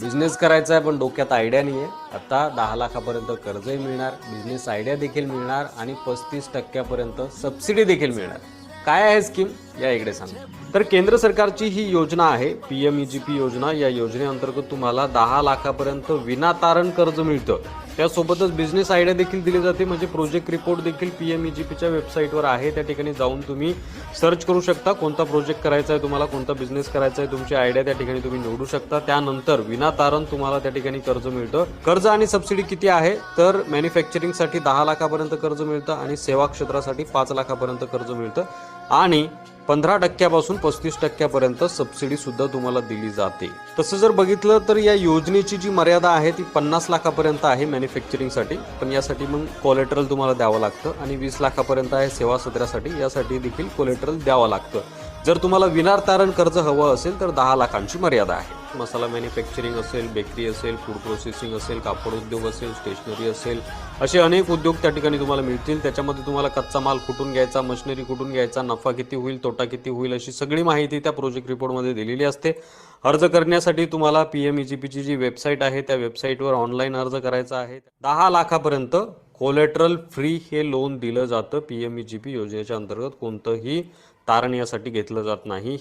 Business करायचा आहे पण डोक्यात आयडिया नाही आहे, आता 10 लाखापर्यंत कर्जही मिळणार, बिझनेस आयडिया देखील मिळणार आणि 35% सबसिडी देखील मिळणार. काय आहे स्कीम या इकडे सांगतो. तर केंद्र सरकारची ही योजना आहे PMEGP योजना. या योजनेअंतर्गत तुम्हाला 10 लाखापर्यंत विनातारण कर्ज मिळतं. त्यासोबतच बिझनेस आयडिया देखील दिली जाते. म्हणजे प्रोजेक्ट रिपोर्ट देखील PMEGPच्या वेबसाईटवर आहे. त्या ठिकाणी जाऊन तुम्ही सर्च करू शकता कोणता प्रोजेक्ट करायचा आहे तुम्हाला, कोणता बिझनेस करायचा आहे, तुमची आयडिया त्या ठिकाणी तुम्ही निवडू शकता. त्यानंतर विनातारण तुम्हाला त्या ठिकाणी कर्ज मिळतं. कर्ज आणि सबसिडी किती आहे तर मॅन्युफॅक्चरिंगसाठी 10 लाखापर्यंत कर्ज मिळतं आणि सेवा क्षेत्रासाठी 5 लाखापर्यंत कर्ज मिळतं आणि 15% 35% सबसिडी सुद्धा तुम्हाला दिली जाते. तसं जर बघितलं तर या योजनेची जी मर्यादा आहे ती 50 लाखापर्यंत आहे मॅन्युफॅक्चरिंगसाठी, पण यासाठी मग कोलेटरल तुम्हाला द्यावं लागतं आणि 20 लाखापर्यंत आहे सेवा क्षेत्रासाठी, यासाठी देखील कोलेटरल द्यावं लागतं. जर तुम्हाला विनातारण कर्ज हवं असेल तर 10 लाखांची मर्यादा आहे. मसाला मॅन्युफॅक्चरिंग असेल, बेकरी असेल, फूड प्रोसेसिंग असेल, कापड उद्योग असेल, स्टेशनरी असेल, असे अनेक उद्योग त्या ठिकाणी तुम्हाला मिळतील. त्याच्यामध्ये तुम्हाला कच्चा माल कुठून घ्यायचा, मशिनरी कुठून घ्यायचा, नफा किती होईल, तोटा किती होईल, अशी सगळी माहिती त्या प्रोजेक्ट रिपोर्टमध्ये दिलेली असते. अर्ज करण्यासाठी तुम्हाला PMEGPची जी वेबसाईट आहे त्या वेबसाईटवर ऑनलाईन अर्ज करायचा आहे. 10 लाखापर्यंत कोलेटरल फ्री हे लोन दिलं जातं. PMEGP योजनेच्या अंतर्गत कोणतंही तारण यासाठी घेतलं जात नाही.